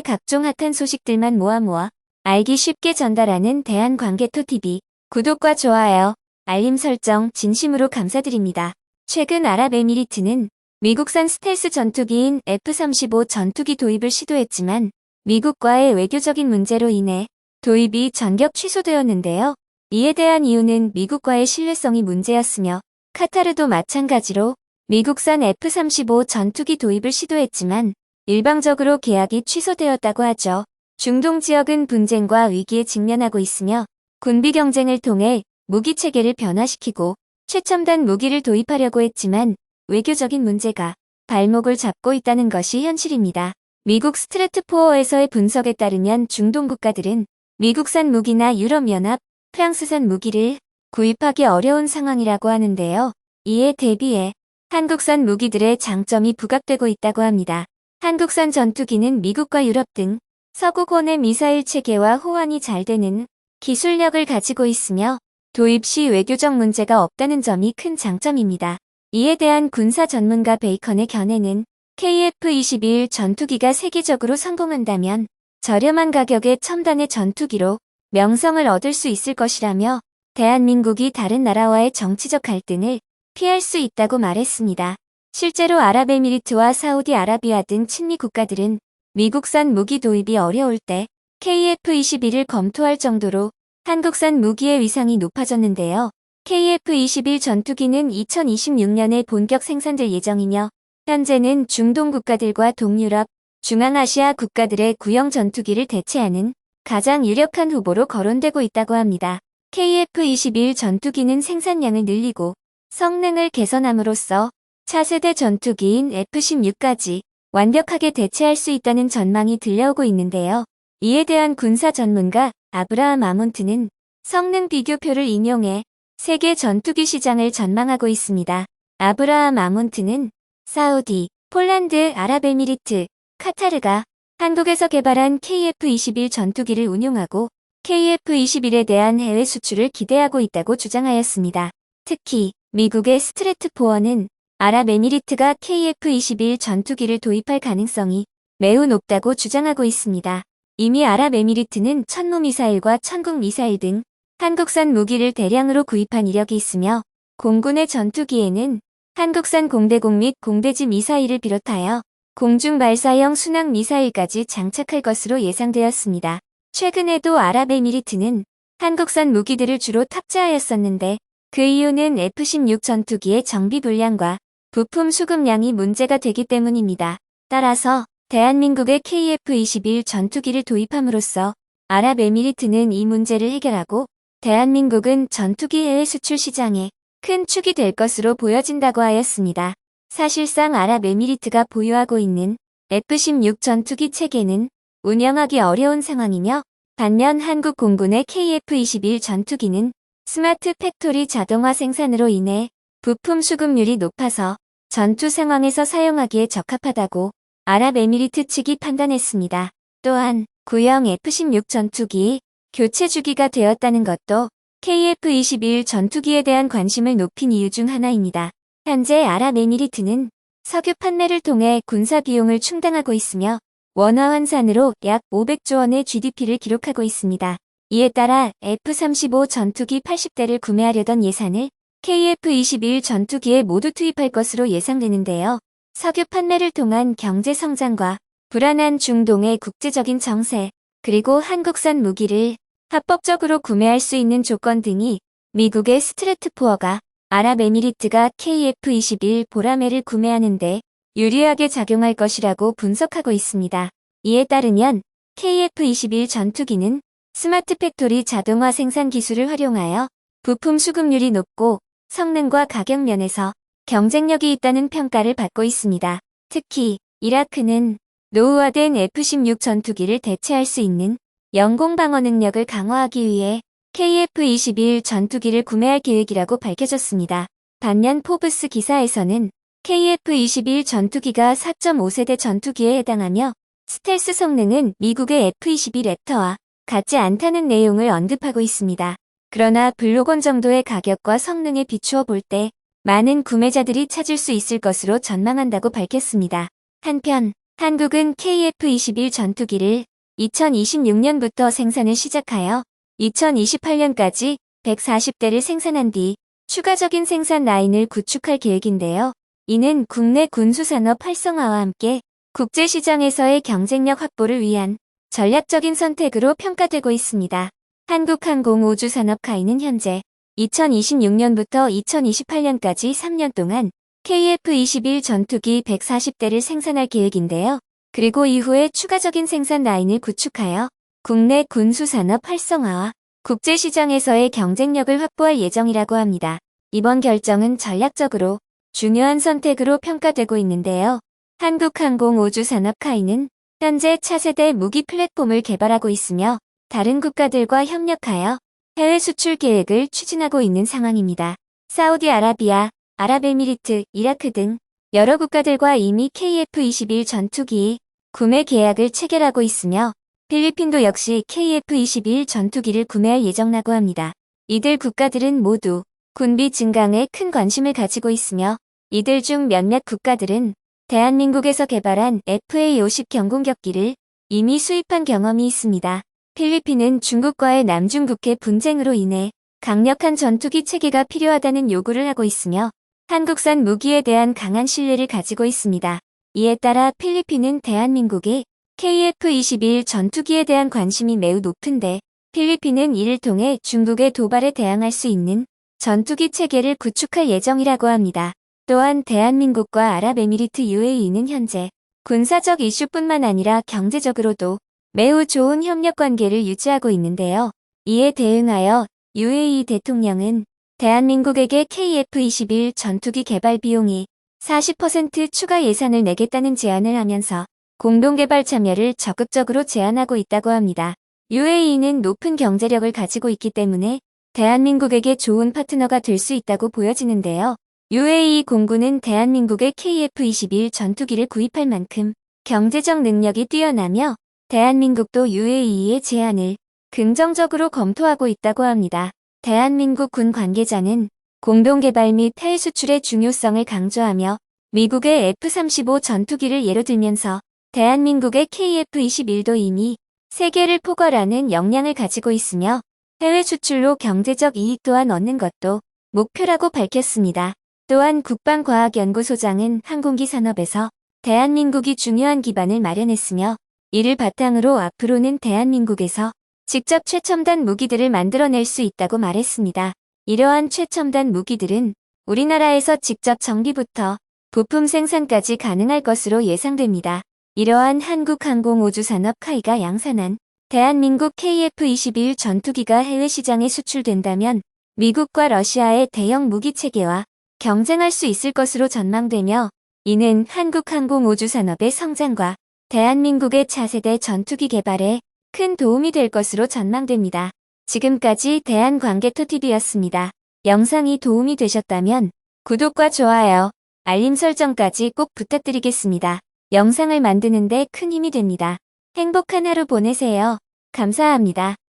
각종 핫한 소식들만 모아 알기 쉽게 전달하는 대한관계토TV. 구독과 좋아요, 알림 설정 진심으로 감사드립니다. 최근 아랍에미리트는 미국산 스텔스 전투기인 F-35 전투기 도입을 시도했지만 미국과의 외교적인 문제로 인해 도입이 전격 취소되었는데요. 이에 대한 이유는 미국과의 신뢰성이 문제였으며 카타르도 마찬가지로 미국산 F-35 전투기 도입을 시도했지만 일방적으로 계약이 취소되었다고 하죠. 중동 지역은 분쟁과 위기에 직면하고 있으며 군비 경쟁을 통해 무기 체계를 변화시키고 최첨단 무기를 도입하려고 했지만 외교적인 문제가 발목을 잡고 있다는 것이 현실입니다. 미국 스트래트포어에서의 분석에 따르면 중동 국가들은 미국산 무기나 유럽연합, 프랑스산 무기를 구입하기 어려운 상황이라고 하는데요. 이에 대비해 한국산 무기들의 장점이 부각되고 있다고 합니다. 한국산 전투기는 미국과 유럽 등 서구권의 미사일 체계와 호환이 잘 되는 기술력을 가지고 있으며 도입 시 외교적 문제가 없다는 점이 큰 장점입니다. 이에 대한 군사 전문가 베이컨의 견해는 KF-21 전투기가 세계적으로 성공한다면 저렴한 가격의 첨단의 전투기로 명성을 얻을 수 있을 것이라며 대한민국이 다른 나라와의 정치적 갈등을 피할 수 있다고 말했습니다. 실제로 아랍에미리트와 사우디아라비아 등 친미 국가들은 미국산 무기 도입이 어려울 때 KF-21을 검토할 정도로 한국산 무기의 위상이 높아졌는데요. KF-21 전투기는 2026년에 본격 생산될 예정이며 현재는 중동 국가들과 동유럽, 중앙아시아 국가들의 구형 전투기를 대체하는 가장 유력한 후보로 거론되고 있다고 합니다. KF-21 전투기는 생산량을 늘리고 성능을 개선함으로써 차세대 전투기인 F-16까지 완벽하게 대체할 수 있다는 전망이 들려오고 있는데요. 이에 대한 군사 전문가 아브라함 아몬트는 성능 비교표를 인용해 세계 전투기 시장을 전망하고 있습니다. 아브라함 아몬트는 사우디, 폴란드, 아랍에미리트, 카타르가 한국에서 개발한 KF-21 전투기를 운용하고 KF-21에 대한 해외 수출을 기대하고 있다고 주장하였습니다. 특히 미국의 스트래트포어는 아랍에미리트가 KF-21 전투기를 도입할 가능성이 매우 높다고 주장하고 있습니다. 이미 아랍에미리트는 천무미사일과 천국미사일 등 한국산 무기를 대량으로 구입한 이력이 있으며 공군의 전투기에는 한국산 공대공 및 공대지 미사일을 비롯하여 공중발사형 순항미사일까지 장착할 것으로 예상되었습니다. 최근에도 아랍에미리트는 한국산 무기들을 주로 탑재하였었는데 그 이유는 F-16 전투기의 정비 불량과 부품 수급량이 문제가 되기 때문입니다. 따라서 대한민국의 KF-21 전투기를 도입함으로써 아랍에미리트는 이 문제를 해결하고 대한민국은 전투기 해외 수출 시장에 큰 축이 될 것으로 보여진다고 하였습니다. 사실상 아랍에미리트가 보유하고 있는 F-16 전투기 체계는 운영하기 어려운 상황이며 반면 한국 공군의 KF-21 전투기는 스마트 팩토리 자동화 생산으로 인해 부품 수급률이 높아서 전투 상황에서 사용하기에 적합하다고 아랍에미리트 측이 판단했습니다. 또한 구형 F-16 전투기 교체 주기가 되었다는 것도 KF-21 전투기에 대한 관심을 높인 이유 중 하나입니다. 현재 아랍에미리트는 석유 판매를 통해 군사 비용을 충당하고 있으며 원화 환산으로 약 500조 원의 GDP를 기록하고 있습니다. 이에 따라 F-35 전투기 80대를 구매하려던 예산을 KF-21 전투기에 모두 투입할 것으로 예상되는데요. 석유 판매를 통한 경제 성장과 불안한 중동의 국제적인 정세, 그리고 한국산 무기를 합법적으로 구매할 수 있는 조건 등이 미국의 스트래트포어가 아랍에미리트가 KF-21 보라매를 구매하는데 유리하게 작용할 것이라고 분석하고 있습니다. 이에 따르면 KF-21 전투기는 스마트 팩토리 자동화 생산 기술을 활용하여 부품 수급률이 높고 성능과 가격 면에서 경쟁력이 있다는 평가를 받고 있습니다. 특히 이라크는 노후화된 F-16 전투기를 대체할 수 있는 영공 방어 능력을 강화하기 위해 KF-21 전투기를 구매할 계획이라고 밝혀졌습니다. 반면 포브스 기사에서는 KF-21 전투기가 4.5세대 전투기에 해당하며 스텔스 성능은 미국의 F-21 랩터와 같지 않다는 내용을 언급하고 있습니다. 그러나 블로건 정도의 가격과 성능에 비추어 볼 때 많은 구매자들이 찾을 수 있을 것으로 전망한다고 밝혔습니다. 한편 한국은 KF-21 전투기를 2026년부터 생산을 시작하여 2028년까지 140대를 생산한 뒤 추가적인 생산 라인을 구축할 계획인데요. 이는 국내 군수산업 활성화와 함께 국제시장에서의 경쟁력 확보를 위한 전략적인 선택으로 평가되고 있습니다. 한국항공우주산업카이는 현재 2026년부터 2028년까지 3년 동안 KF-21 전투기 140대를 생산할 계획인데요. 그리고 이후에 추가적인 생산 라인을 구축하여 국내 군수산업 활성화와 국제시장에서의 경쟁력을 확보할 예정이라고 합니다. 이번 결정은 전략적으로 중요한 선택으로 평가되고 있는데요. 한국항공우주산업카이는 현재 차세대 무기 플랫폼을 개발하고 있으며 다른 국가들과 협력하여 해외 수출 계획을 추진하고 있는 상황입니다. 사우디아라비아, 아랍에미리트, 이라크 등 여러 국가들과 이미 KF-21 전투기 구매 계약을 체결하고 있으며 필리핀도 역시 KF-21 전투기를 구매할 예정이라고 합니다. 이들 국가들은 모두 군비 증강에 큰 관심을 가지고 있으며 이들 중 몇몇 국가들은 대한민국에서 개발한 FA-50 경공격기를 이미 수입한 경험이 있습니다. 필리핀은 중국과의 남중국해 분쟁으로 인해 강력한 전투기 체계가 필요하다는 요구를 하고 있으며 한국산 무기에 대한 강한 신뢰를 가지고 있습니다. 이에 따라 필리핀은 대한민국의 KF-21 전투기에 대한 관심이 매우 높은데 필리핀은 이를 통해 중국의 도발에 대항할 수 있는 전투기 체계를 구축할 예정이라고 합니다. 또한 대한민국과 아랍에미리트 UAE는 현재 군사적 이슈뿐만 아니라 경제적으로도 매우 좋은 협력 관계를 유지하고 있는데요. 이에 대응하여 UAE 대통령은 대한민국에게 KF-21 전투기 개발 비용이 40% 추가 예산을 내겠다는 제안을 하면서 공동개발 참여를 적극적으로 제안하고 있다고 합니다. UAE는 높은 경제력을 가지고 있기 때문에 대한민국에게 좋은 파트너가 될 수 있다고 보여지는데요. UAE 공군은 대한민국의 KF-21 전투기를 구입할 만큼 경제적 능력이 뛰어나며 대한민국도 UAE의 제안을 긍정적으로 검토하고 있다고 합니다. 대한민국 군 관계자는 공동개발 및 해외 수출의 중요성을 강조하며 미국의 F-35 전투기를 예로 들면서 대한민국의 KF-21도 이미 세계를 포괄하는 역량을 가지고 있으며 해외 수출로 경제적 이익 또한 얻는 것도 목표라고 밝혔습니다. 또한 국방과학연구소장은 항공기 산업에서 대한민국이 중요한 기반을 마련했으며 이를 바탕으로 앞으로는 대한민국에서 직접 최첨단 무기들을 만들어낼 수 있다고 말했습니다. 이러한 최첨단 무기들은 우리나라에서 직접 정비부터 부품 생산까지 가능할 것으로 예상됩니다. 이러한 한국항공우주산업카이가 양산한 대한민국 KF-21 전투기가 해외 시장에 수출된다면 미국과 러시아의 대형 무기 체계와 경쟁할 수 있을 것으로 전망되며 이는 한국항공우주산업의 성장과 대한민국의 차세대 전투기 개발에 큰 도움이 될 것으로 전망됩니다. 지금까지 대한관계토TV였습니다. 영상이 도움이 되셨다면 구독과 좋아요, 알림 설정까지 꼭 부탁드리겠습니다. 영상을 만드는데 큰 힘이 됩니다. 행복한 하루 보내세요. 감사합니다.